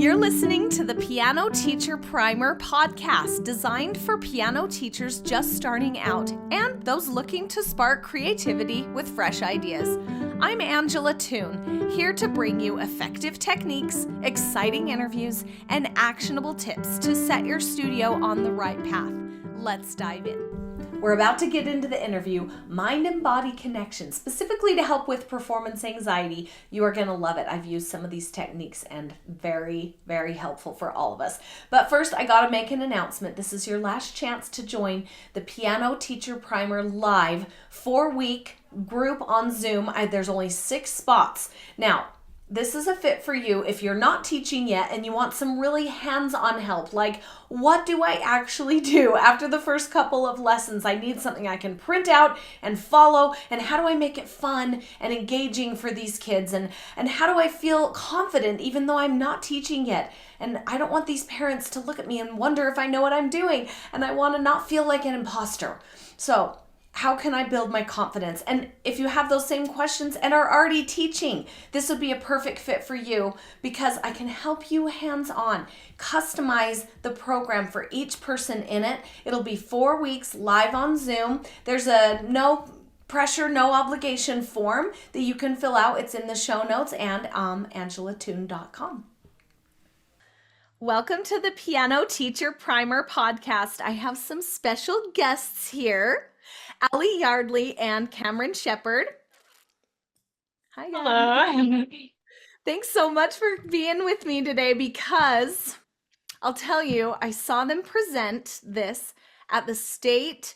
You're listening to the Piano Teacher Primer podcast, designed for piano teachers just starting out and those looking to spark creativity with fresh ideas. I'm Angela Toon, here to bring you effective techniques, exciting interviews, and actionable tips to set your studio on the right path. Let's dive in. We're about to get into the interview, Mind and Body Connection, specifically to help with performance anxiety. You are going to love it. I've used some of these techniques and very, very helpful for all of us. But first, I got to make an announcement. This is your last chance to join the Piano Teacher Primer Live 4-week group on Zoom. There's only 6 spots. Now, this is a fit for you if you're not teaching yet and you want some really hands-on help. Like, what do I actually do after the first couple of lessons? I need something I can print out and follow. And how do I make it fun and engaging for these kids? And how do I feel confident even though I'm not teaching yet? And I don't want these parents to look at me and wonder if I know what I'm doing. And I want to not feel like an imposter. So how can I build my confidence? And if you have those same questions and are already teaching, this would be a perfect fit for you because I can help you hands-on, customize the program for each person in it. It'll be 4 weeks live on Zoom. There's a no pressure, no obligation form that you can fill out. It's in the show notes and angelatoon.com. Welcome to the Piano Teacher Primer podcast. I have some special guests here. Yardley and Kamryn Shepherd. Hi, guys. Hello. Thanks so much for being with me today because I'll tell you, I saw them present this at the State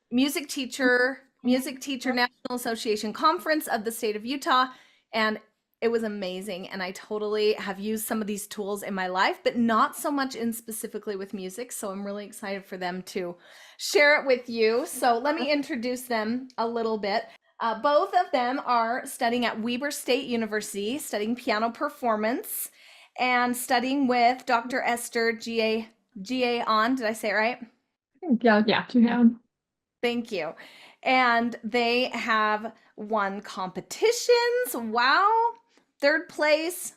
Music Teacher National Association Conference of the state of Utah, and it was amazing. And I totally have used some of these tools in my life, but not so much in specifically with music. So I'm really excited for them to share it with you. So let me introduce them a little bit. Both of them are studying at Weber State University, studying piano performance and studying with Dr. Esther G.A. On. Did I say it right? Yeah. Thank you. And they have won competitions. Wow. 3rd place.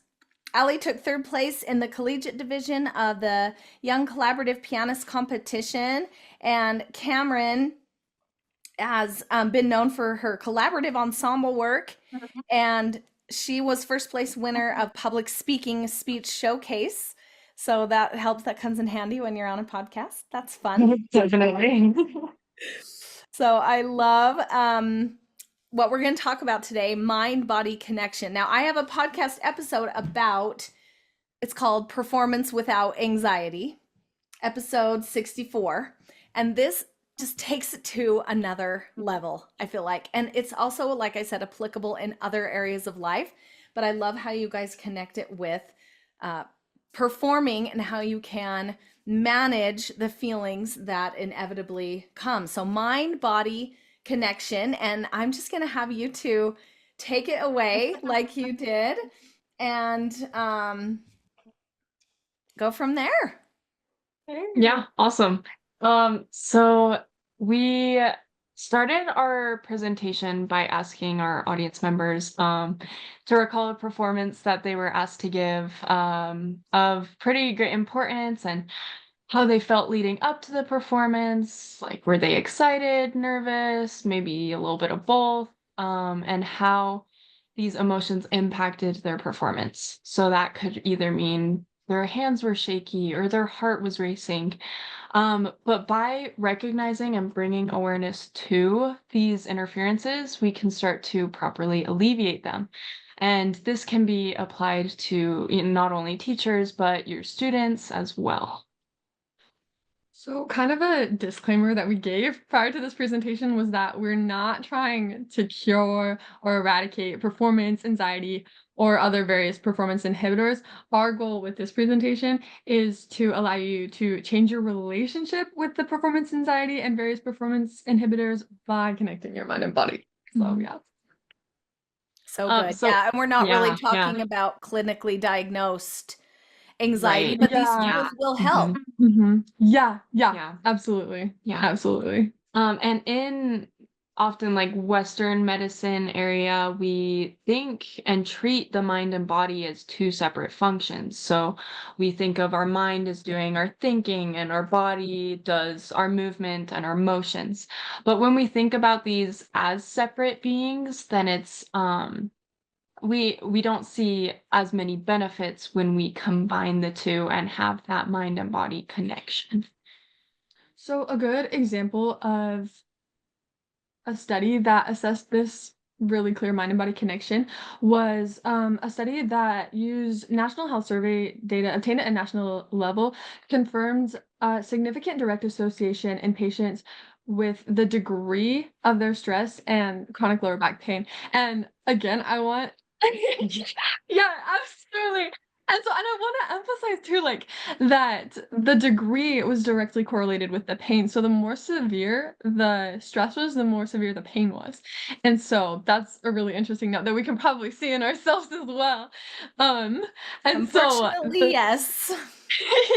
Ali took 3rd place in the collegiate division of the Young Collaborative Pianist competition. And Kamryn has been known for her collaborative ensemble work. And she was 1st place winner of Public Speaking Speech Showcase. So that helps. That comes in handy when you're on a podcast. That's fun. Definitely. So I love what we're going to talk about today, mind-body connection. Now, I have a podcast episode about, it's called Performance Without Anxiety, episode 64. And this just takes it to another level, I feel like. And it's also, like I said, applicable in other areas of life. But I love how you guys connect it with performing and how you can manage the feelings that inevitably come. So mind-body connection, and I'm just going to have you two take it away like you did and go from there. Yeah, awesome. So we started our presentation by asking our audience members to recall a performance that they were asked to give of pretty great importance and how they felt leading up to the performance. Like, were they excited, nervous, maybe a little bit of both, and how these emotions impacted their performance. So that could either mean their hands were shaky or their heart was racing. But by recognizing and bringing awareness to these interferences, we can start to properly alleviate them. And this can be applied to not only teachers, but your students as well. So kind of a disclaimer that we gave prior to this presentation was that we're not trying to cure or eradicate performance anxiety or other various performance inhibitors. Our goal with this presentation is to allow you to change your relationship with the performance anxiety and various performance inhibitors by connecting your mind and body. So yeah. So good. And we're not really talking about clinically diagnosed anxiety, but these tools will help. Yeah, absolutely. Yeah. Absolutely. And in often like Western medicine area, we think and treat the mind and body as two separate functions. So we think of our mind as doing our thinking and our body does our movement and our motions. But when we think about these as separate beings, then it's we don't see as many benefits when we combine the two and have that mind and body connection. So a good example of a study that assessed this really clear mind and body connection was a study that used National Health Survey data obtained at a national level, confirmed a significant direct association in patients with the degree of their stress and chronic lower back pain. And again, I want yeah, absolutely. And I want to emphasize too, like that the degree was directly correlated with the pain. So the more severe the stress was, the more severe the pain was. And so that's a really interesting note that we can probably see in ourselves as well. Um, and so Unfortunately, yes.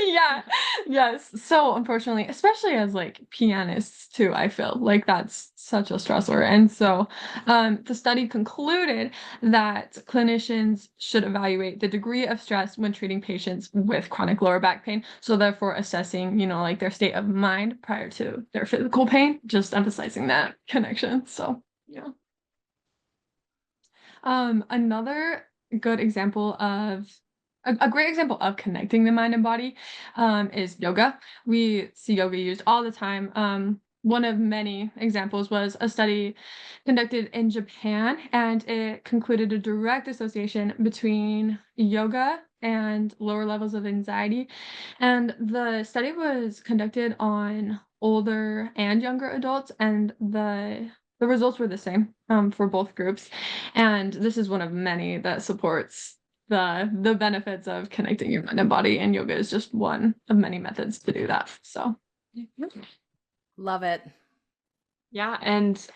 yeah, yes. So unfortunately, especially as like pianists too, I feel like that's such a stressor. And so the study concluded that clinicians should evaluate the degree of stress when treating patients with chronic lower back pain. So therefore assessing, like their state of mind prior to their physical pain, just emphasizing that connection. So yeah. Another good example of a great example of connecting the mind and body is yoga. We see yoga used all the time. One of many examples was a study conducted in Japan, and it concluded a direct association between yoga and lower levels of anxiety. And the study was conducted on older and younger adults, and the results were the same for both groups. And this is one of many that supports the benefits of connecting your mind and body, and yoga is just one of many methods to do that. So Love it. Yeah, and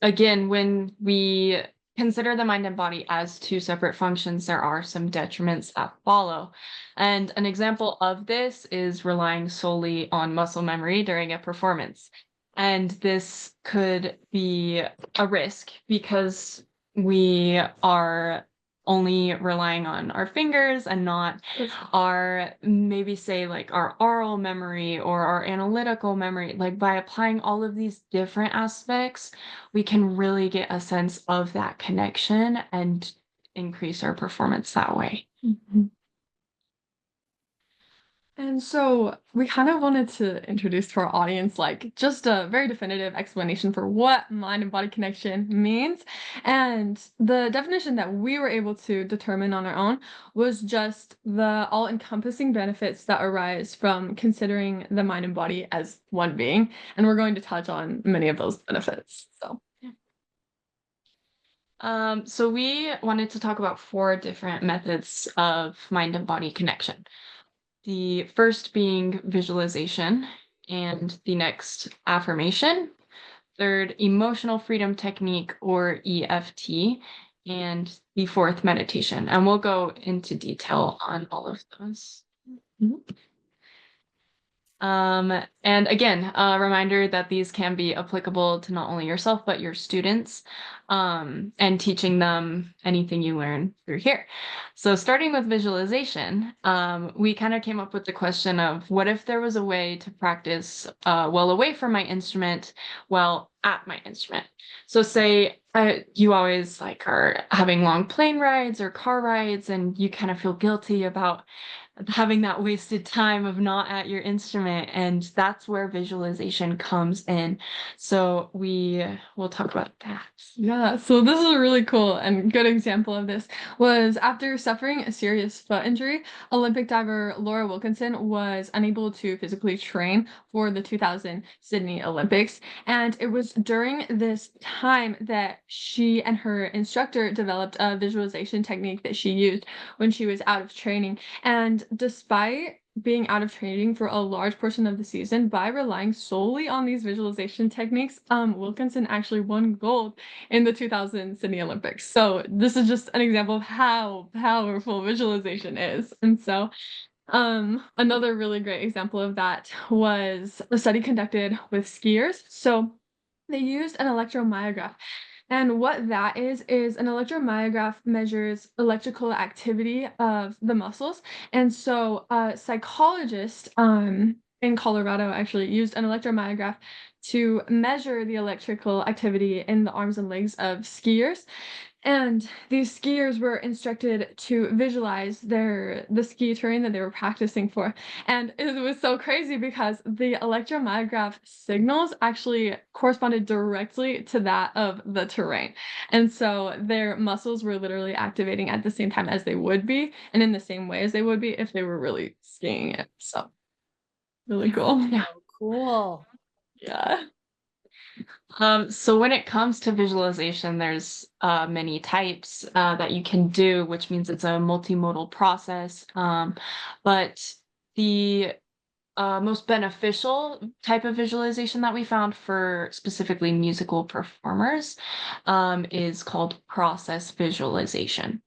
again, when we consider the mind and body as two separate functions, there are some detriments that follow. And an example of this is relying solely on muscle memory during a performance. And this could be a risk because we are only relying on our fingers and not our maybe say like our oral memory or our analytical memory. Like by applying all of these different aspects, we can really get a sense of that connection and increase our performance that way. Mhm. And so we kind of wanted to introduce to our audience, like just a very definitive explanation for what mind and body connection means. And the definition that we were able to determine on our own was just the all-encompassing benefits that arise from considering the mind and body as one being. And we're going to touch on many of those benefits. So So we wanted to talk about 4 different methods of mind and body connection. The first being visualization, and the next affirmation, third emotional freedom technique or EFT, and the fourth meditation. And we'll go into detail on all of those. Mhm. And again, a reminder that these can be applicable to not only yourself, but your students, and teaching them anything you learn through here. So starting with visualization, we kind of came up with the question of what if there was a way to practice well away from my instrument, well at my instrument. So say you always like are having long plane rides or car rides and you kind of feel guilty about having that wasted time of not at your instrument, and that's where visualization comes in. So we will talk about that. Yeah, so this is a really cool and good example of this. Was after suffering a serious foot injury, Olympic diver Laura Wilkinson was unable to physically train for the 2000 Sydney Olympics. And it was during this time that she and her instructor developed a visualization technique that she used when she was out of training. And despite being out of training for a large portion of the season, by relying solely on these visualization techniques, Wilkinson actually won gold in the 2000 Sydney Olympics. So this is just an example of how powerful visualization is. And so another really great example of that was a study conducted with skiers. So They used an electromyograph. And what that is an electromyograph measures electrical activity of the muscles. And so a psychologist in Colorado actually used an electromyograph to measure the electrical activity in the arms and legs of skiers. And these skiers were instructed to visualize the ski terrain that they were practicing for. And it was so crazy because the electromyograph signals actually corresponded directly to that of the terrain. And so their muscles were literally activating at the same time as they would be, and in the same way as they would be if they were really skiing it. So really cool. Yeah. Oh, cool. Yeah. So when it comes to visualization, there's many types that you can do, which means it's a multimodal process. But the most beneficial type of visualization that we found for specifically musical performers is called process visualization.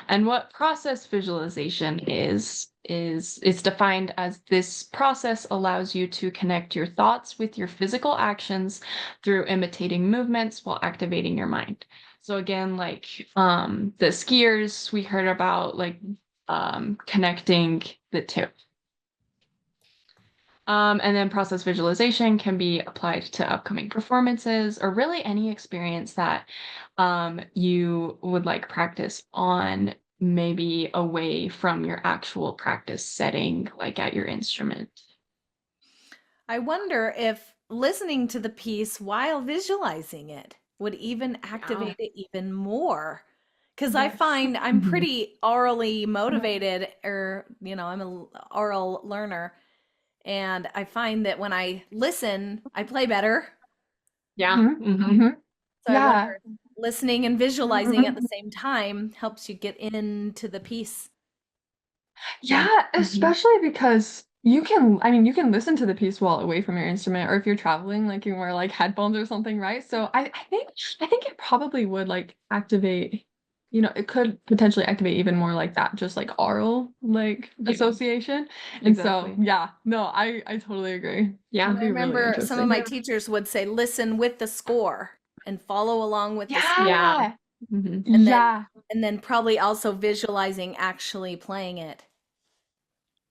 And what process visualization is it's defined as this process allows you to connect your thoughts with your physical actions through imitating movements while activating your mind. So again, like the skiers, we heard about like connecting the two. And then process visualization can be applied to upcoming performances or really any experience that you would like practice on, maybe away from your actual practice setting, like at your instrument. I wonder if listening to the piece while visualizing it would even activate it even more. Because I Yes. find I'm Mhm. pretty orally motivated, or, I'm an oral learner. And I find that when I listen, I play better. Yeah. Mhm, Mhm. mhm. So I Yeah. wonder if listening and visualizing at the same time helps you get into the piece. Yeah, Mhm. especially because you can listen to the piece while away from your instrument, or if you're traveling, like you wear like headphones or something, right? So I think it probably would like activate, it could potentially activate even more like that, just like oral like Yeah. association. And so Exactly. yeah, no, I totally agree. Yeah. It'd I be really remember some of interesting. my teachers would say, listen with the score and follow along with the score. Yeah. Yeah. Mhm. And then Yeah. and then probably also visualizing actually playing it.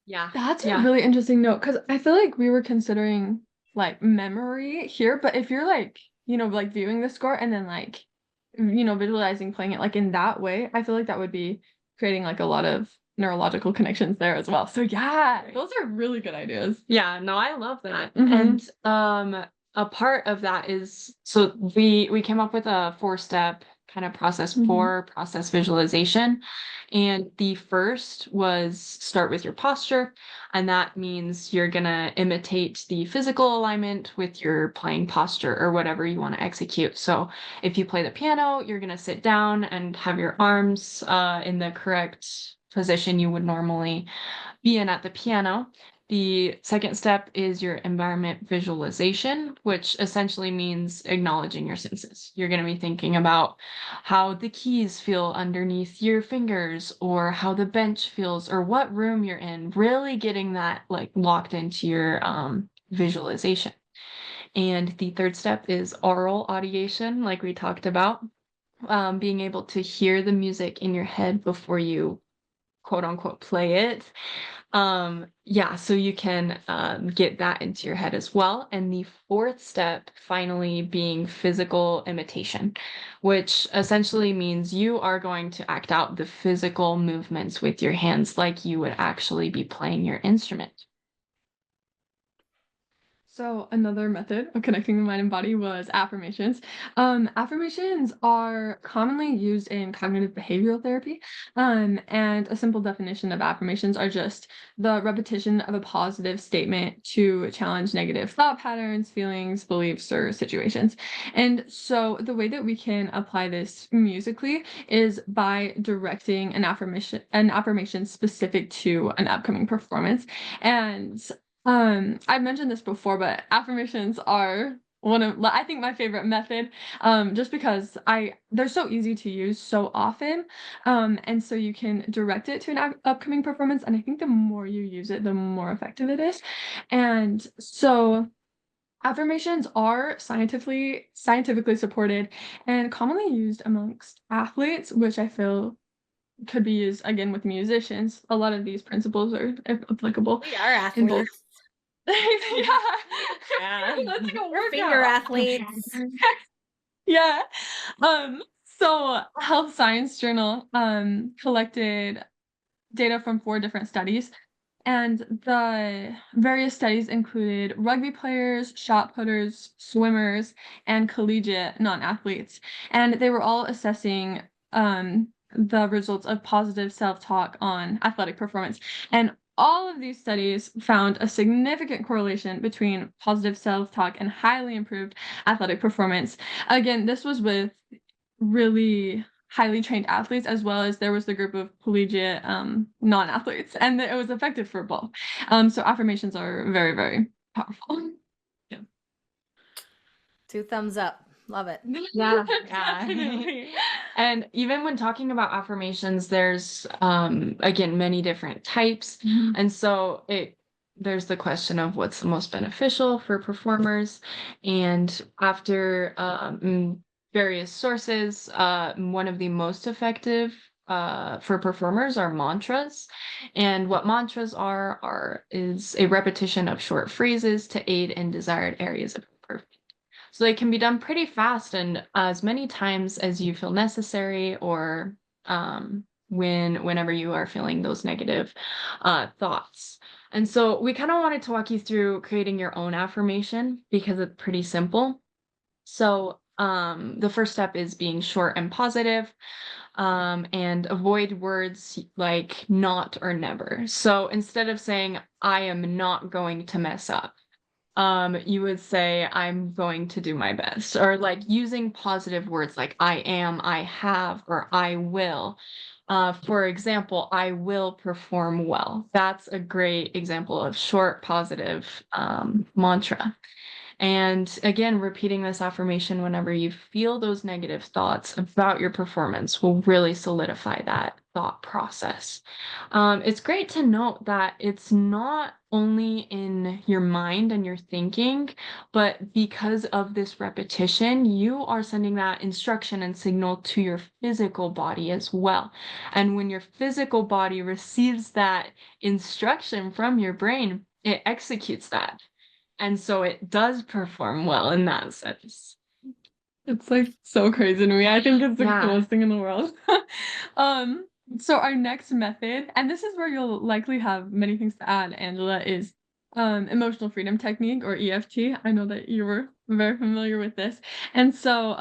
Yeah. That's a Yeah. really interesting note because I feel like we were considering like memory here, but if you're like, like viewing the score and then like, visualizing playing it like in that way, I feel like that would be creating like a lot of neurological connections there as well. So yeah, Right. those are really good ideas. Yeah, no, I love that. Mhm. And a part of that is, so we came up with a 4-step kind of process Mhm. for process visualization. And the first was start with your posture, and that means you're gonna imitate the physical alignment with your playing posture or whatever you want to execute. So if you play the piano, you're gonna sit down and have your arms in the correct position you would normally be in at the piano. The second step is your environment visualization, which essentially means acknowledging your senses. You're going to be thinking about how the keys feel underneath your fingers, or how the bench feels, or what room you're in, really getting that like locked into your visualization. And the third step is aural audiation, like we talked about, being able to hear the music in your head before you quote unquote play it. Yeah, so you can get that into your head as well. And the fourth step finally being physical imitation, which essentially means you are going to act out the physical movements with your hands like you would actually be playing your instrument. So another method of connecting the mind and body was affirmations. Affirmations are commonly used in cognitive behavioral therapy. And a simple definition of affirmations are just the repetition of a positive statement to challenge negative thought patterns, feelings, beliefs, or situations. And so the way that we can apply this musically is by directing an affirmation specific to an upcoming performance. And I've mentioned this before, but affirmations are I think my favorite method, just because they're so easy to use so often, and so you can direct it to an upcoming performance, and I think the more you use it, the more effective it is, and so Affirmations are scientifically supported and commonly used amongst athletes, which I feel could be used again with musicians. A lot of these principles are applicable We are in both. athletes. Yeah. Yeah. That's like a We're finger workout. athletes. Yeah. So Health Science Journal collected data from 4 different studies, and the various studies included rugby players, shot putters, swimmers, and collegiate non-athletes. And they were all assessing the results of positive self-talk on athletic performance. And all of these studies found a significant correlation between positive self-talk and highly improved athletic performance. Again, this was with really highly trained athletes, as well as there was the group of collegiate non-athletes, and it was effective for both. So affirmations are very, very powerful. Yeah. 2 thumbs up. Love it. Yeah. Definitely. And even when talking about affirmations, there's again many different types. Mhm. And so there's the question of what's the most beneficial for performers. And after various sources, one of the most effective for performers are mantras. And what mantras is a repetition of short phrases to aid in desired areas of performance. So they can be done pretty fast and as many times as you feel necessary, or whenever you are feeling those negative thoughts. And so we kind of wanted to walk you through creating your own affirmation because it's pretty simple. So the first step is being short and positive, and avoid words like not or never. So instead of saying, I am not going to mess up, you would say, I'm going to do my best, or like using positive words like I am, I have, or I will. For example, I will perform well. That's a great example of short, positive mantra. And again, repeating this affirmation whenever you feel those negative thoughts about your performance will really solidify that thought process. It's great to note that it's not only in your mind and your thinking, but because of this repetition, you are sending that instruction and signal to your physical body as well. And when your physical body receives that instruction from your brain, it executes that. And so it does perform well in that sense. It's like so crazy to me. I think it's the Yeah. coolest thing in the world. So our next method, and this is where you'll likely have many things to add, Angela, is emotional freedom technique, or EFT. I know that you were very familiar with this. And so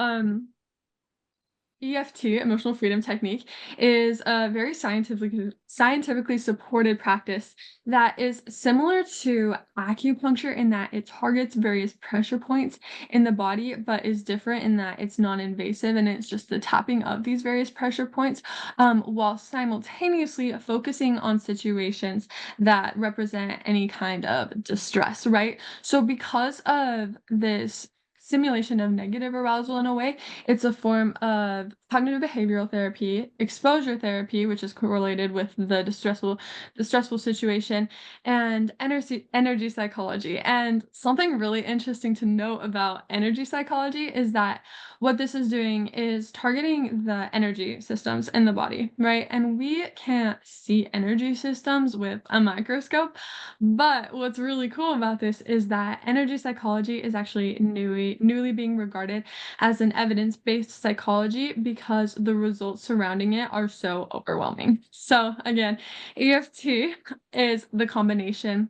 EFT, emotional freedom technique, is a very scientifically supported practice that is similar to acupuncture in that it targets various pressure points in the body, but is different in that it's non-invasive and it's just the tapping of these various pressure points, while simultaneously focusing on situations that represent any kind of distress, right? So because of this simulation of negative arousal in a way, it's a form of cognitive behavioral therapy, exposure therapy, which is correlated with the stressful situation, and energy psychology. And something really interesting to note about energy psychology is that what this is doing is targeting the energy systems in the body, right? And we can't see energy systems with a microscope, but what's really cool about this is that energy psychology is actually newly being regarded as an evidence-based psychology because the results surrounding it are so overwhelming. So again, EFT is the combination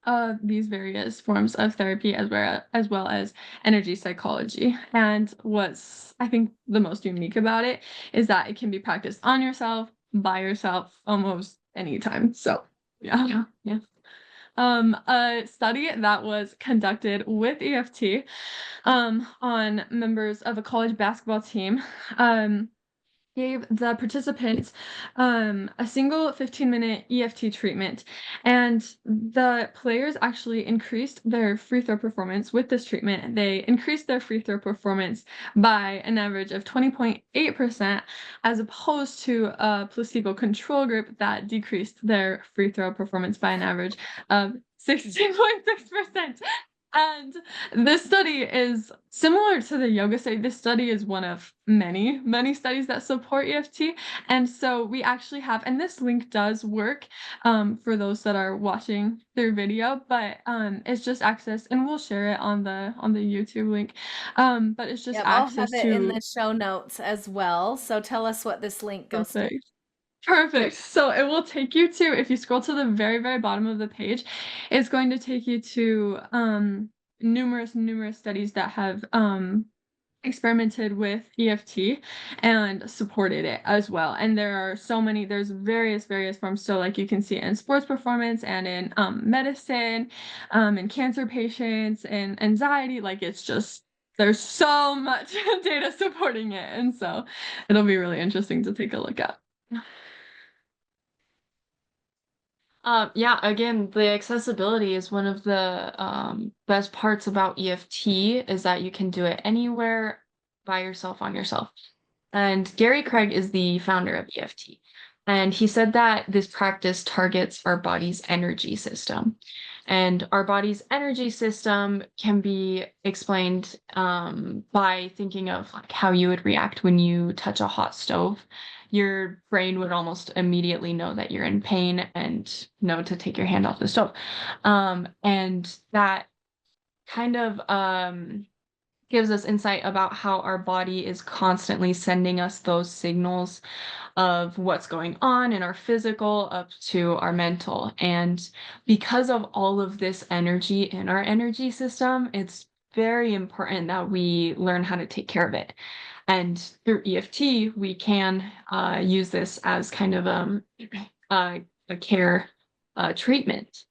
of these various forms of therapy as well as energy psychology. And what's, I think, the most unique about it is that it can be practiced on yourself, by yourself, almost anytime. So yeah. A study that was conducted with EFT on members of a college basketball team gave the participants a single 15-minute EFT treatment, and the players actually increased their free throw performance with this treatment. They increased their free throw performance by an average of 20.8%, as opposed to a placebo control group that decreased their free throw performance by an average of 16.6%. And this study is similar to the yoga study. This study is one of many, many studies that support EFT. And so we actually have, and this link does work for those that are watching through video, but it's just access, and we'll share it on the YouTube link. But it's just Yep, I'll have access it in to the show notes as well. So tell us what this link goes to. perfect. Perfect. So it will take you to, if you scroll to the very, very bottom of the page, it's going to take you to numerous studies that have experimented with EFT and supported it as well. And there are so many, there's various forms. So like you can see it in sports performance and in medicine, in cancer patients and anxiety. Like it's just, there's so much data supporting it. And so it'll be really interesting to take a look at. Yeah, again, the accessibility is one of the best parts about EFT is that you can do it anywhere by yourself on yourself. And Gary Craig is the founder of EFT. And he said that this practice targets our body's energy system. And our body's energy system can be explained by thinking of like how you would react when you touch a hot stove. Your brain would almost immediately know that you're in pain and know to take your hand off the stove. And that kind of gives us insight about how our body is constantly sending us those signals of what's going on in our physical up to our mental. And because of all of this energy in our energy system, it's very important that we learn how to take care of it. And through EFT, we can use this as kind of a care treatment.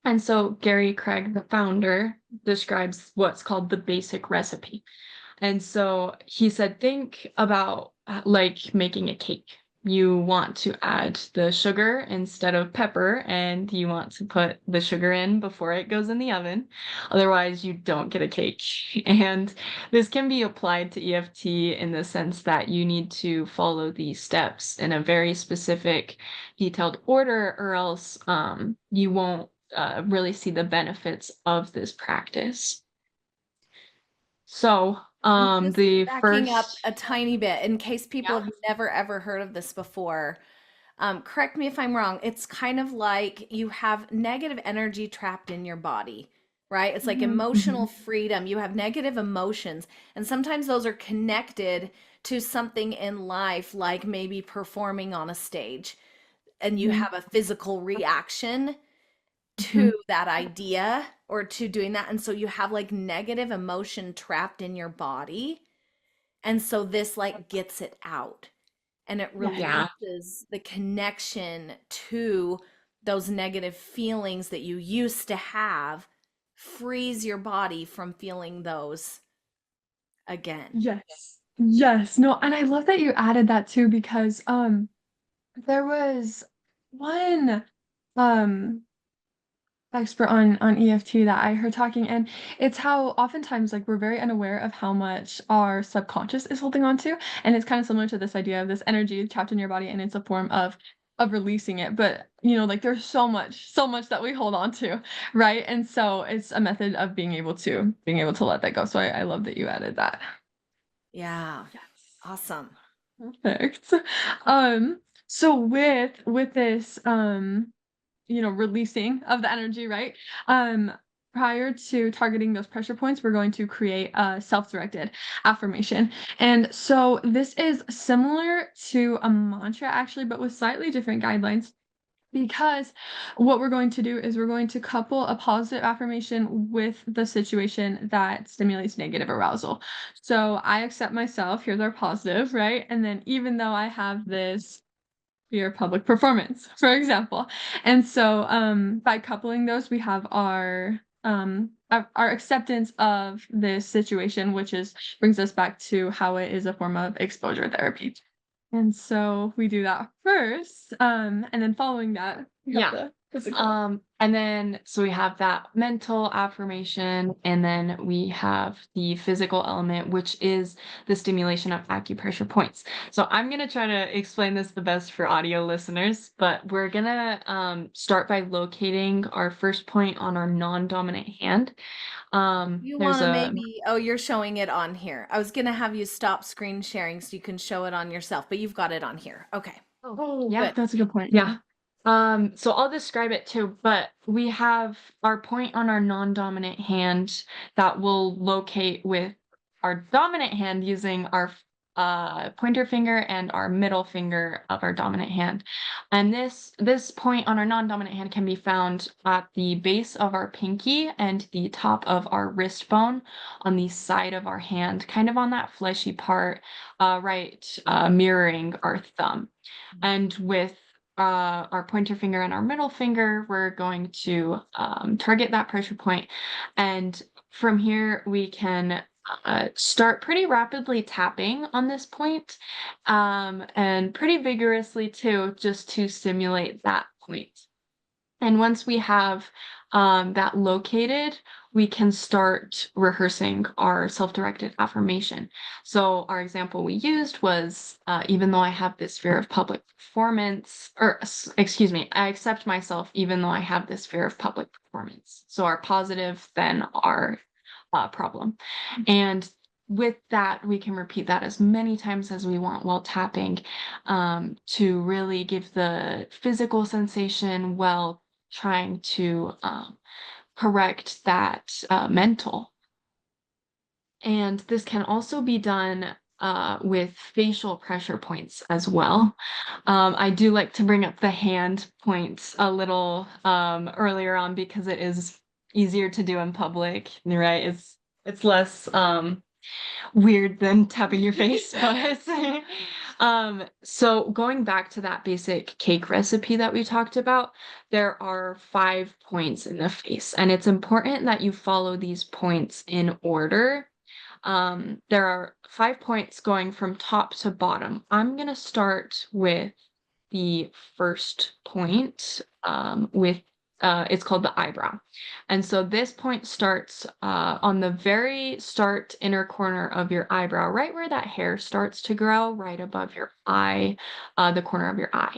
And so Gary Craig, the founder, describes what's called the basic recipe. And so he said, think about like making a cake. You want to add the sugar instead of pepper, and you want to put the sugar in before it goes in the oven. Otherwise, you don't get a cake. And this can be applied to EFT in the sense that you need to follow these steps in a very specific, detailed order, or else you won't really see the benefits of this practice. So Just the backing up first a tiny bit in case people yeah. have never ever heard of this before. Correct me if I'm wrong. It's kind of like you have negative energy trapped in your body, right? It's like emotional freedom. You have negative emotions, and sometimes those are connected to something in life, like maybe performing on a stage, and you have a physical reaction to that idea or to doing that. And so you have like negative emotion trapped in your body. And so this like gets it out and it Yeah. releases the connection to those negative feelings that you used to have, frees your body from feeling those again. Yes. Yes. No, and I love that you added that too, because there was one um expert on EFT that I heard talking, and it's how oftentimes like we're very unaware of how much our subconscious is holding on to, and it's kind of similar to this idea of this energy trapped in your body, and it's a form of releasing it. But you know, like there's so much that we hold on to, right? And so it's a method of being able to let that go. So I love that you added that. Yeah. Yes. Awesome. Perfect. So with this releasing of the energy, right? Prior to targeting those pressure points, we're going to create a self-directed affirmation. And so this is similar to a mantra actually, but with slightly different guidelines. Because what we're going to do is we're going to couple a positive affirmation with the situation that stimulates negative arousal. So I accept myself, here's our positive, right? And then even though I have this fear of public performance, for example. And so by coupling those, we have our acceptance of this situation, which is brings us back to how it is a form of exposure therapy. And so we do that first, and then following that, we have Yeah. And then, so we have that mental affirmation, and then we have the physical element, which is the stimulation of acupressure points. So I'm going to try to explain this the best for audio listeners, but we're going to start by locating our first point on our non-dominant hand. You There's want to a maybe, oh, you're showing it on here. I was going to have you stop screen sharing so you can show it on yourself, but you've got it on here. Okay. Oh, yeah, Good. that's a good point. Yeah. So I'll describe it too, but we have our point on our non-dominant hand that will locate with our dominant hand using our pointer finger and our middle finger of our dominant hand. And this point on our non-dominant hand can be found at the base of our pinky and the top of our wrist bone on the side of our hand, kind of on that fleshy part, mirroring our thumb. And with our pointer finger and our middle finger, we're going to target that pressure point. And from here, we can start pretty rapidly tapping on this point, and pretty vigorously too, just to stimulate that point. And once we have that located, we can start rehearsing our self-directed affirmation. So our example we used was, even though I have this fear of public performance, or excuse me, I accept myself even though I have this fear of public performance. So our positive, then our problem. And with that, we can repeat that as many times as we want while tapping, to really give the physical sensation while trying to correct that mental. And this can also be done with facial pressure points as well. I do like to bring up the hand points a little earlier on because it is easier to do in public, right? It's less weird than tapping your face. So going back to that basic cake recipe that we talked about, there are 5 points in the face, and it's important that you follow these points in order. There are 5 points going from top to bottom. I'm going to start with the first point, with it's called the eyebrow. And so this point starts on the very start inner corner of your eyebrow, right where that hair starts to grow, right above your eye, the corner of your eye.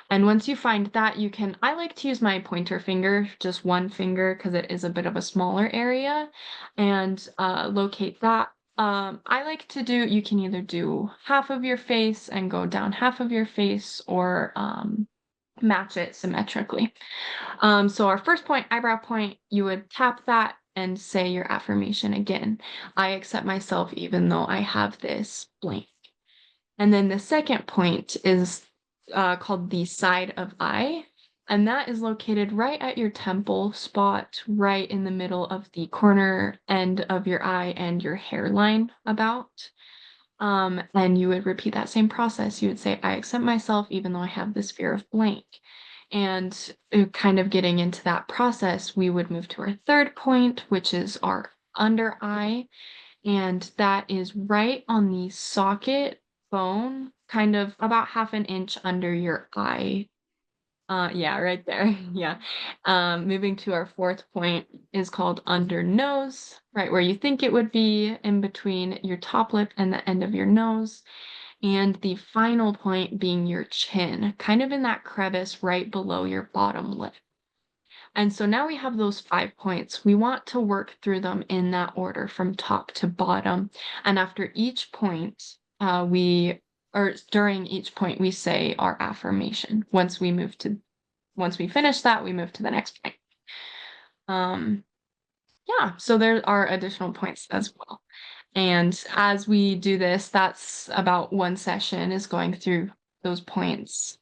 And once you find that, I like to use my pointer finger, just one finger, because it is a bit of a smaller area, and locate that. I like to you can either do half of your face and go down half of your face, or match it symmetrically. So our first point, eyebrow point, you would tap that and say your affirmation again. I accept myself even though I have this blank. And then the second point is called the side of eye. And that is located right at your temple spot, right in the middle of the corner end of your eye and your hairline about. And you would repeat that same process. You would say, I accept myself even though I have this fear of blank. And kind of getting into that process, we would move to our third point, which is our under eye. And that is right on the socket bone, kind of about half an inch under your eye. Yeah, right there. Yeah. Moving to our fourth point is called under nose, right where you think it would be, in between your top lip and the end of your nose. And the final point being your chin, kind of in that crevice right below your bottom lip. And so now we have those 5 points. We want to work through them in that order from top to bottom. And after each point, during each point, we say our affirmation. Once we finish that, we move to the next point. Yeah, so there are additional points as well. And as we do this, that's about one session is going through those points.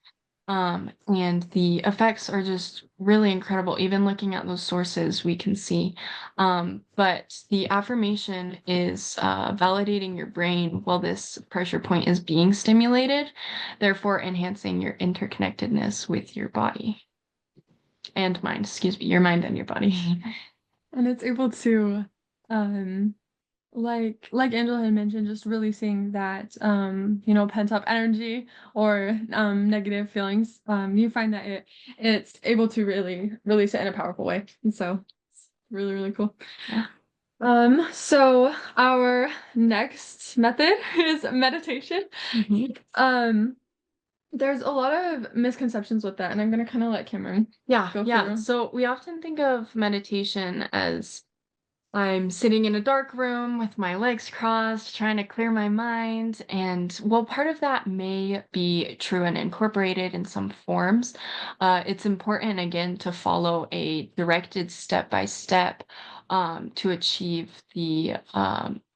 And the effects are just really incredible. Even looking at those sources, we can see. But the affirmation is validating your brain while this pressure point is being stimulated, therefore enhancing your interconnectedness with your body and mind, your mind and your body. And it's able to like Angela had mentioned, just releasing that pent up energy or negative feelings. You find that it's able to really release it in a powerful way, and so it's really, really cool. Yeah. So our next method is meditation. There's a lot of misconceptions with that, and I'm gonna kind of let Kamryn go Yeah. through. So we often think of meditation as I'm sitting in a dark room with my legs crossed, trying to clear my mind. And while part of that may be true and incorporated in some forms, it's important, again, to follow a directed step by step to achieve the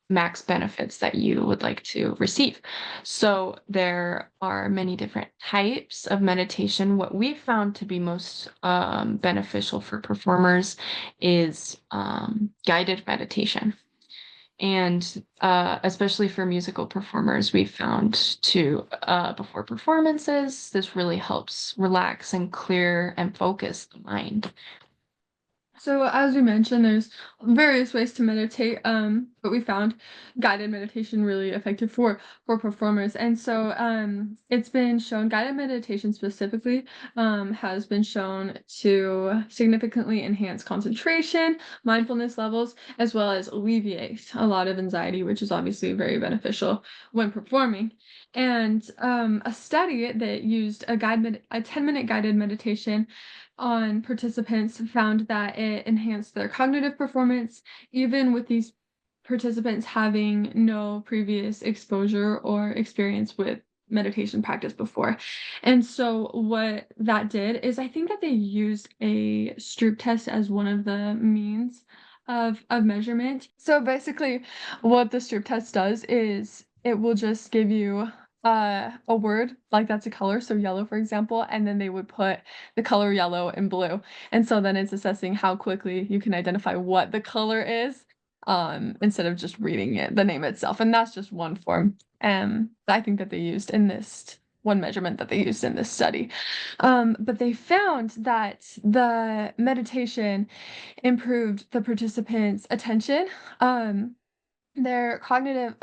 max benefits that you would like to receive. So there are many different types of meditation. What we found to be most beneficial for performers is guided meditation. And especially for musical performers, we found before performances, this really helps relax and clear and focus the mind. So as we mentioned, there's various ways to meditate, but we found guided meditation really effective for performers. And so it's been shown, guided meditation specifically has been shown to significantly enhance concentration, mindfulness levels, as well as alleviate a lot of anxiety, which is obviously very beneficial when performing. And a study that used a 10-minute guided meditation on participants found that it enhanced their cognitive performance, even with these participants having no previous exposure or experience with meditation practice before. And so what that did is, I think that they used a Stroop test as one of the means of measurement. So basically what the Stroop test does is it will just give you a word like that's a color, so yellow for example, and then they would put the color yellow and blue, and so then it's assessing how quickly you can identify what the color is instead of just reading the name itself. And that's just one form I think that they used in this one measurement that they used in this study. But they found that the meditation improved the participants' attention, their cognitive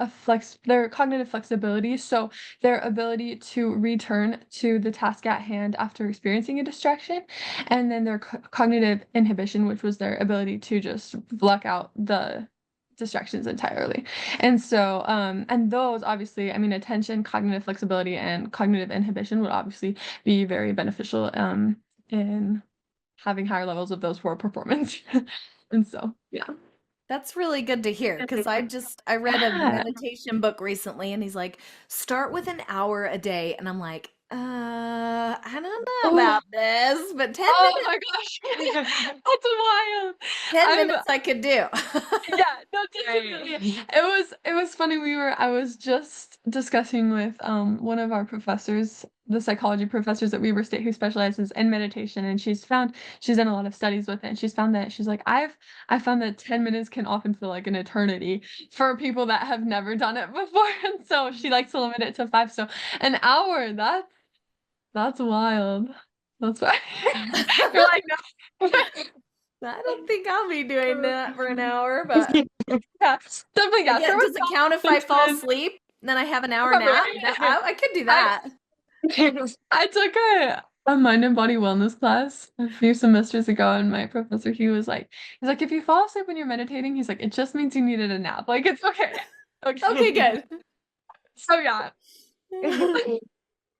flexibility, so their ability to return to the task at hand after experiencing a distraction, and then their cognitive inhibition, which was their ability to just block out the distractions entirely. And so and those obviously, I mean, attention, cognitive flexibility, and cognitive inhibition would obviously be very beneficial in having higher levels of those for performance. And so yeah. That's really good to hear because I read a Yeah. meditation book recently and he's like, start with an hour a day. And I'm like, I don't know Oh, about this, but 10 oh minutes, my gosh. That's wild. 10 I'm minutes I could do. yeah, no, definitely. It was funny. I was just discussing with one of our professors, the psychology professors at Weber State, who specializes in meditation, and she's done a lot of studies with it, and she's found that she's like, I found that 10 minutes can often feel like an eternity for people that have never done it before. And so she likes to limit it to 5. So an hour, that's wild. That's why you're like, no. I don't think I'll be doing that for an hour, but Yeah, definitely, yeah. Start does with it count if I fall confidence. asleep? Then I have an hour Probably. nap? I could do I that. I took a mind and body wellness class a few semesters ago, and my professor, he's like, if you fall asleep when you're meditating, he's like, it just means you needed a nap. Like, it's okay. Okay, good. So yeah.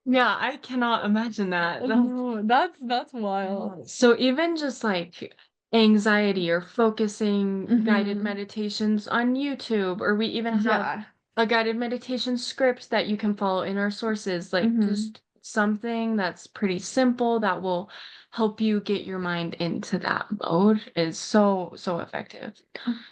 Yeah, I cannot imagine that. No, that's wild. So even just like anxiety or focusing guided Mhm. meditations on YouTube, or we even have Yeah. a guided meditation script that you can follow in our sources, like Mhm. just something that's pretty simple that will help you get your mind into that mode is so, so effective.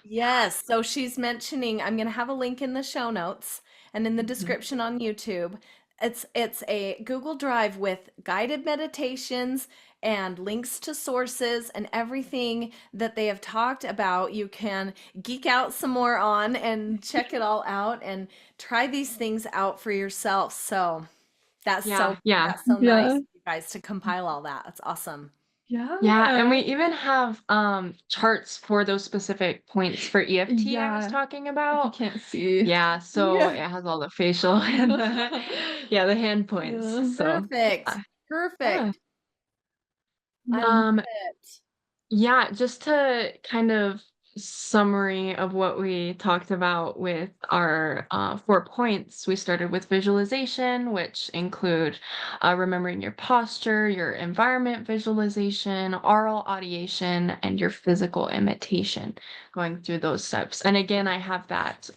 Yes. So she's mentioning, I'm going to have a link in the show notes and in the Mhm. description on YouTube. It's a Google Drive with guided meditations and links to sources and everything that they have talked about. You can geek out some more on and check it all out and try these things out for yourself. So Yeah, yeah. that's so nice, Yeah. you guys, to compile all that. That's awesome. Yeah, and we Yeah. even have charts for those specific points for EFT I was Yeah. talking If you about. can't see. Yeah, so Yeah. it has all the facial and the yeah, the hand points. Yeah. So Perfect. yeah. Yeah. Perfect. I love Yeah. it. Yeah, just to kind of summary of what we talked about with our 4 points, we started with visualization, which include remembering your posture, your environment visualization, oral audiation, and your physical imitation, going through those steps. And again, I have that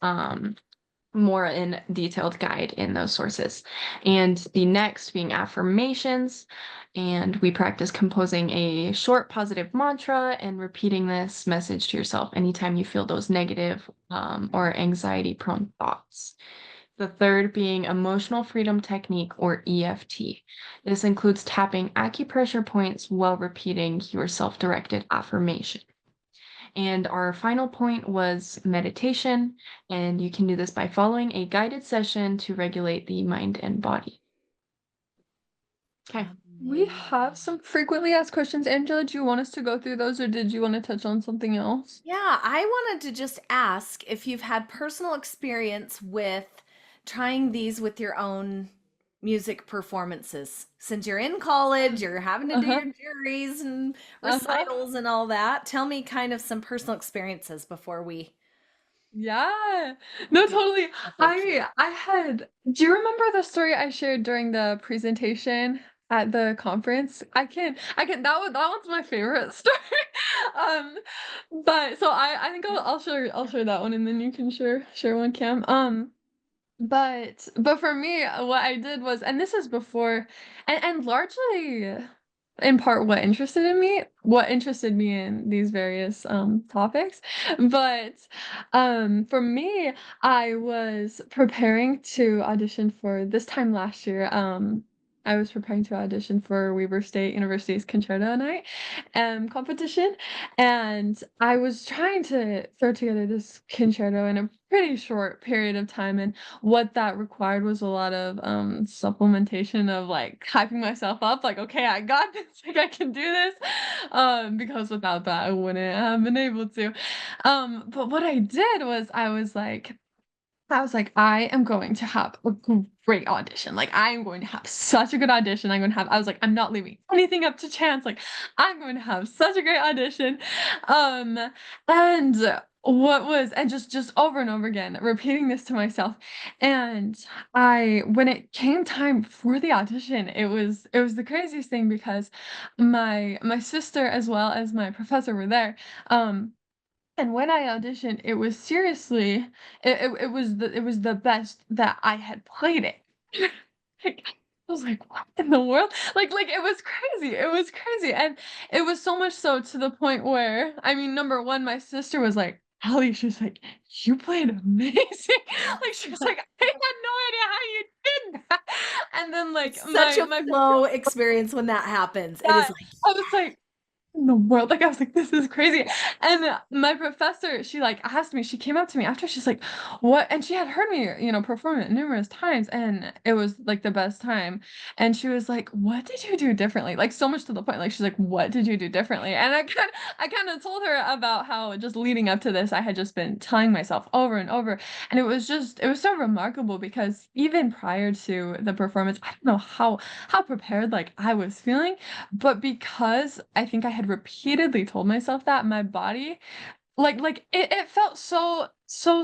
more in detailed guide in those sources. And the next being affirmations. And we practice composing a short positive mantra and repeating this message to yourself anytime you feel those negative or anxiety prone thoughts. The third being emotional freedom technique or EFT. This includes tapping acupressure points while repeating your self directed affirmation. And our final point was meditation, and you can do this by following a guided session to regulate the mind and body. Okay. We have some frequently asked questions. Angela, do you want us to go through those or did you want to touch on something else? Yeah, I wanted to just ask if you've had personal experience with trying these with your own music performances. Since you're in college, you're having to do Uh-huh. your juries and Uh-huh. recitals and all that. Tell me kind of some personal experiences before we Yeah. No, do totally. the thank you. I had do you remember the story I shared during the presentation at the conference? I can that one's my favorite story. Um but so I think I'll share that one and then you can share one, Cam. But for me, what I did was, and this is before, and largely in part what interested me in these various topics. But for me, I was preparing to audition for this time last year. I was preparing to audition for Weber State University's Concerto Night competition, and I was trying to throw together this concerto in a pretty short period of time, and what that required was a lot of supplementation of like hyping myself up, like, okay, I got this, like I can do this. Because without that I wouldn't have been able to. But what I did was I was like, I am going to have a great audition. Like, I am going to have such a good audition. I was like, I'm not leaving anything up to chance. Like, I'm going to have such a great audition. Um, and and just over and over again, repeating this to myself. And when it came time for the audition, it was the craziest thing because my sister as well as my professor were there. And when I auditioned, it was seriously it was the best that I had played it. Like, I was like, "What in the world?" Like, it was crazy, and it was so much so to the point where, I mean, number 1, my sister was like, "Ellie," she's like, "You played amazing." Like, she was like, "I had no idea how you did that." And then, like, It's such my a my flow experience when that happens. It is yeah, like, I was like, in the world? Like, I was like, "This is crazy." And my professor, she, like, asked me she came up to me after, she's like, "What?" And she had heard me, perform it numerous times, and it was, like, the best time. And she was like, "What did you do differently?" Like, so much to the point, like, she's like, "What did you do differently?" And I kinda told her about how just leading up to this, I had just been telling myself over and over, and it was so remarkable because even prior to the performance, I don't know how prepared, like, I was feeling, but because I think I had repeatedly told myself that, my body, it felt so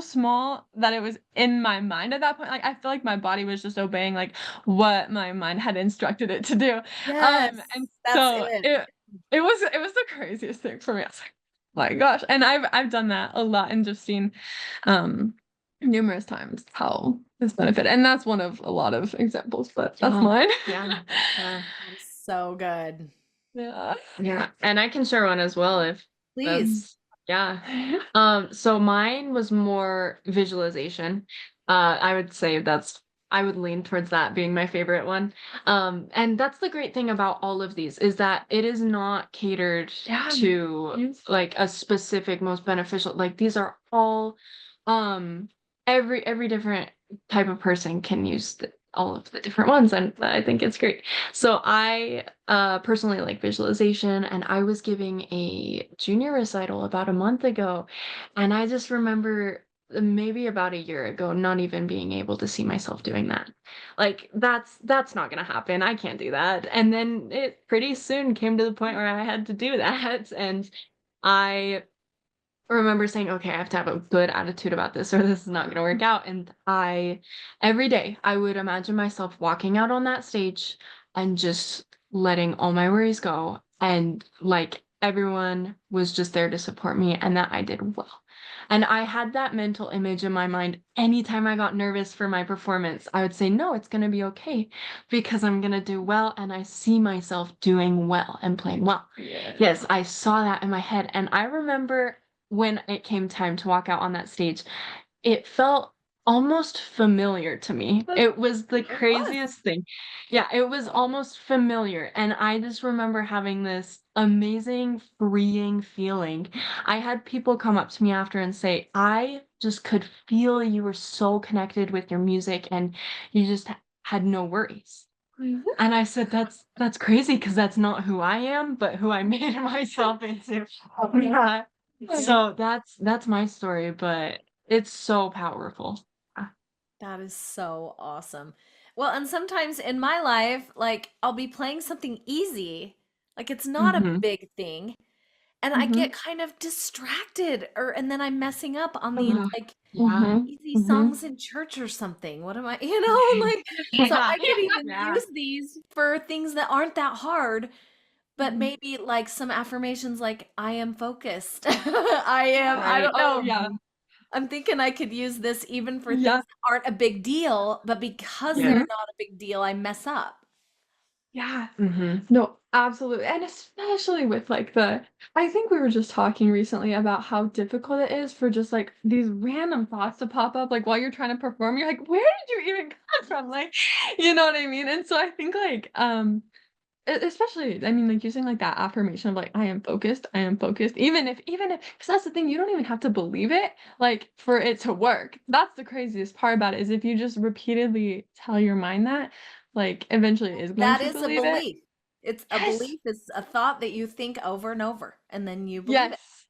small that it was in my mind at that point. Like, I feel like my body was just obeying, like, what my mind had instructed it to do. yes, And that's so it. it was the craziest thing for me. I was like, "My gosh." And I've done that a lot and just seen, um, numerous times how this benefit, and that's one of a lot of examples, but that's Yeah. mine. Yeah. Yeah. That is so good. Yeah. Yeah. And I can share one as well if Please. that's yeah. So mine was more visualization. I would say I would lean towards that being my favorite one. And that's the great thing about all of these is that it is not catered Yeah. to Yes. like a specific most beneficial. Like these are all every different type of person can use all of the different ones, and I think it's great. So I personally like visualization, and I was giving a junior recital about a month ago, and I just remember maybe about a year ago not even being able to see myself doing that. Like that's not gonna happen. I can't do that. And then it pretty soon came to the point where I had to do that, and I remember saying, okay, I have to have a good attitude about this or this is not going to work out. And every day, I would imagine myself walking out on that stage and just letting all my worries go. And like everyone was just there to support me and that I did well. And I had that mental image in my mind anytime I got nervous for my performance. I would say, no, it's going to be okay because I'm going to do well. And I see myself doing well and playing well. Yes, I saw that in my head. And I remember when it came time to walk out on that stage, it felt almost familiar to me. It was the craziest thing. Yeah, it was almost familiar. And I just remember having this amazing, freeing feeling. I had people come up to me after and say, I just could feel you were so connected with your music and you just had no worries. And I said, that's crazy because that's not who I am, but who I made myself into. Yeah. So that's my story, but it's so powerful. That is so awesome. Well, and sometimes in my life, like I'll be playing something easy, like it's not a Mhm. big thing, and I Mhm. get kind of distracted or and then I'm messing up on the Uh, like yeah. easy Mhm. songs in church or something. What am I, like so Yeah. I could even Yeah. use these for things that aren't that hard, but Mhm. maybe like some affirmations like I am focused. I Right. don't Oh, know. yeah. I'm thinking I could use this even for Yeah. things that aren't a big deal, but because they're Yeah. Mhm. not a big deal, I mess up. Yeah. Mhm. No, absolutely. And especially with like I think we were just talking recently about how difficult it is for just like these random thoughts to pop up like while you're trying to perform. You're like, where did you even come from? Like, you know what I mean? And so I think like especially, I mean, like using like that affirmation of like, I am focused, even if, because that's the thing, you don't even have to believe it, like for it to work. That's the craziest part about it is if you just repeatedly tell your mind that, like eventually it is going That to is a believe it. belief. It's a Yes. belief. It's a thought that you think over and over, and then you believe it. Yes.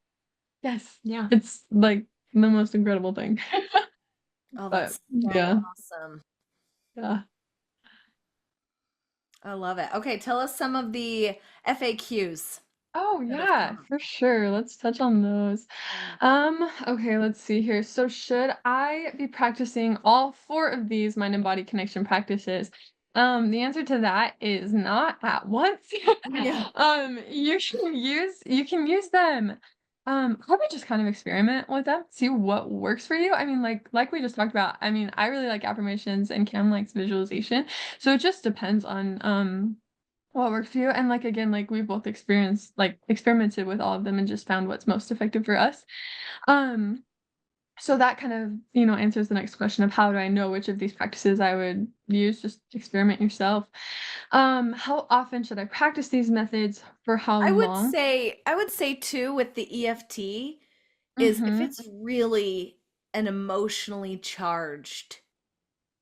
Yes. Yeah. It's like the most incredible thing. Oh, But that's so yeah, awesome. yeah. I love it. Okay, tell us some of the FAQs Oh that have yeah, come. for sure. Let's touch on those. Okay, let's see here. So should I be practicing all four of these mind and body connection practices? The answer to that is not at once. Yeah. You can use them. Probably just kind of experiment with them, see what works for you. I mean, like we just talked about. I mean, I really like affirmations and Cam likes visualization. So it just depends on what works for you. And like again, like we've both experimented with all of them and just found what's most effective for us. Um, so that kind of, answers the next question of how do I know which of these practices I would use? Just experiment yourself. How often should I practice these methods? For how long? I would say too with the EFT is if Mm-hmm. it's really an emotionally charged.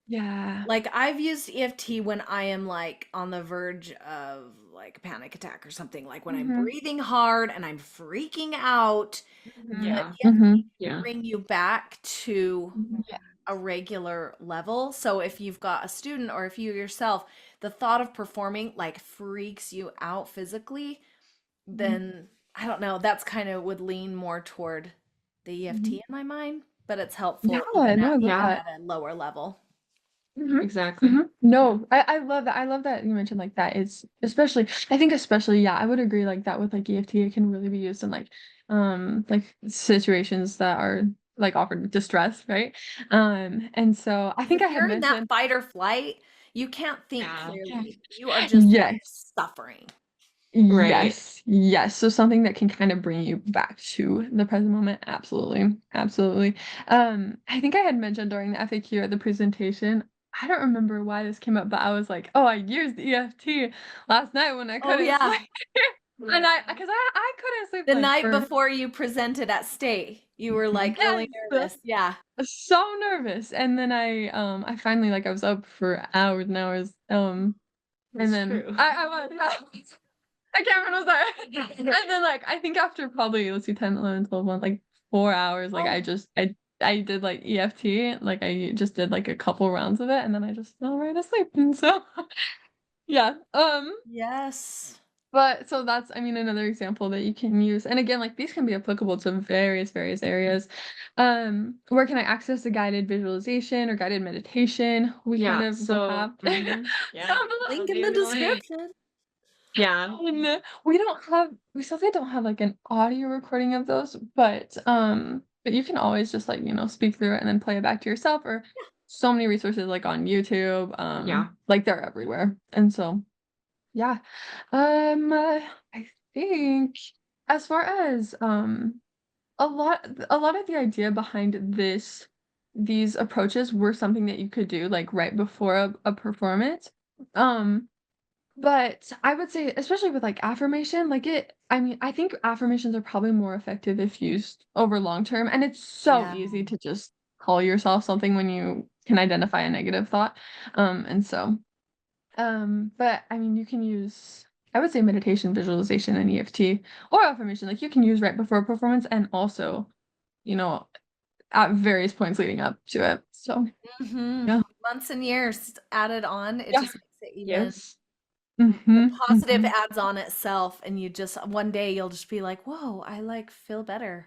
Yeah. Like I've used EFT when I am like on the verge of like a panic attack or something, like when I'm Mm-hmm. breathing hard and I'm freaking out, the Yeah. EFT Mm-hmm. can Yeah. bring you back to Yeah. a regular level. So if you've got a student or if you yourself, the thought of performing like freaks you out physically, then I don't know, that's kind of would lean more toward the Mm-hmm. EFT in my mind, but it's Yeah, helpful no, I love Yeah. that. at a lower level. Mhm, Exactly. mhm. No, I love that. I love that you mentioned like that. It's especially, I think especially, yeah, I would agree like that with like EFT, it can really be used in like situations that are like offered distress, right? And so I 'Cause think if I had you're in that mentioned, fight or flight, you can't think Yeah. clearly. You are just like yes, suffering. Right. yes, yes. So something that can kind of bring you back to the present moment. Absolutely, absolutely. I think I had mentioned during the FAQ at the presentation. I don't remember why this came up, but I was like, "Oh, I used EFT last night when I Oh couldn't yeah. sleep." And I couldn't sleep The like night for before you presented at state, you were like really yes, nervous. Yeah. so nervous. And then I finally like I was up for hours and hours. And That's then true. I was I can't remember and then like I think after probably let's see 10, 11, 12, 1, like 4 hours, like I did like EFT, like I just did like a couple rounds of it and then I just fell right asleep. And so yeah. Yes. But so that's, I mean, another example that you can use. And again, like these can be applicable to various areas. Where can I access a guided visualization or guided meditation? We kind Yeah. of So have yeah. some of Link in the description. Yeah. and we sadly don't have like an audio recording of those, but you can always just like, speak through it and then play it back to yourself or so many resources like on YouTube. Yeah. Like they're everywhere. And so yeah. I think as far as a lot of the idea behind these approaches were something that you could do like right before a performance. Um but I would say, especially with like affirmation, I mean, I think affirmations are probably more effective if used over long term. And it's so Yeah. easy to just call yourself something when you can identify a negative thought. And so, but I mean, you can use, I would say meditation, visualization, and EFT or affirmation, like you can use right before a performance and also, you know, at various points leading up to it. So, yeah. Months and years added on, it Yeah. just makes it even. Yes. The Mhm, positive mhm. adds on itself, and you just one day you'll just be like, "Whoa, I like feel better."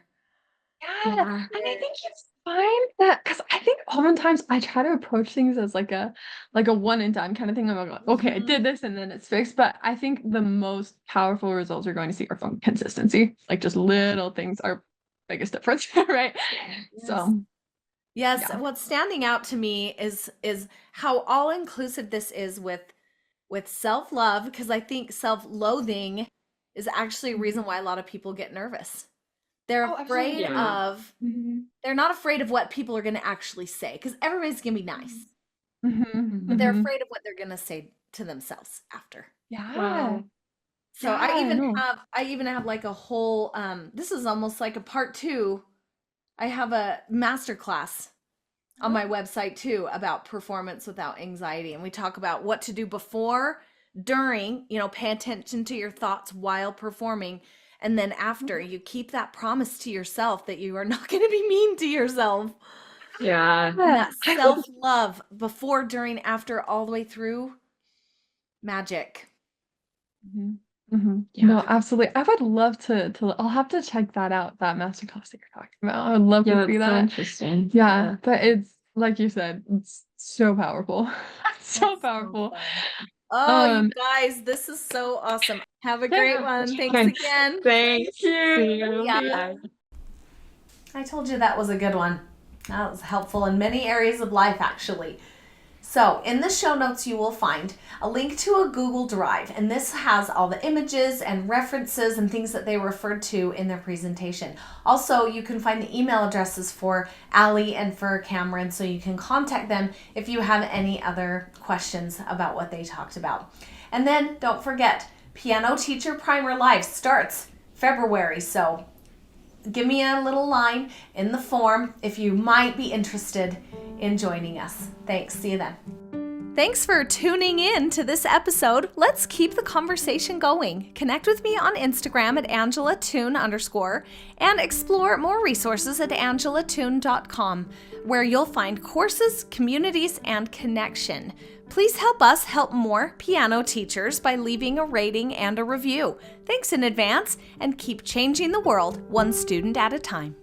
Yeah, Yeah. and I think it's fine that because I think oftentimes I try to approach things as like a one and done kind of thing. I'm like, okay, I Mhm. did this and then it's fixed. But I think the most powerful results you're going to see are from consistency. Like just little things are biggest difference, right? Yes. So Yes, yeah. what's standing out to me is how all inclusive this is with self-love, because I think self-loathing is actually a reason why a lot of people get nervous. They're Oh, absolutely. afraid Yeah. of Mhm, they're not afraid of what people are going to actually say because everybody's going to be nice, mhm, but they're mhm. afraid of what they're going to say to themselves after. Yeah. Wow. So Yeah, no. I even have like a whole this is almost like a part 2. I have a master class on my website too about performance without anxiety, and we talk about what to do before, during, pay attention to your thoughts while performing, and then after you keep that promise to yourself that you are not going to be mean to yourself. Yeah. And Yeah, that self-love before, during, after, all the way through, magic. Mhm, mhm. Yeah. No, absolutely. I would love to I'll have to check that out, that masterclass that you're talking about. I would love Yeah, to see that's so that. interesting. Yeah, but it's like you said, it's so powerful. So That's so powerful. fun. Oh, you Um, guys, this is so awesome. Have a great yeah. one. Thanks Okay. again. Thanks. Thank you. See you. Yeah. Bye. I told you that was a good one. That was helpful in many areas of life, actually. So, in the show notes, you will find a link to a Google Drive, and this has all the images and references and things that they referred to in their presentation. Also, you can find the email addresses for Allie and for Kamryn, so you can contact them if you have any other questions about what they talked about. And then, don't forget, Piano Teacher Primer Live starts February, so give me a little line in the form if you might be interested in joining us. Thanks. See you then. Thanks for tuning in to this episode. Let's keep the conversation going. Connect with me on Instagram at AngelaToon_ and explore more resources at angelatoon.com, where you'll find courses, communities, and connection. Please help us help more piano teachers by leaving a rating and a review. Thanks in advance, and keep changing the world one student at a time.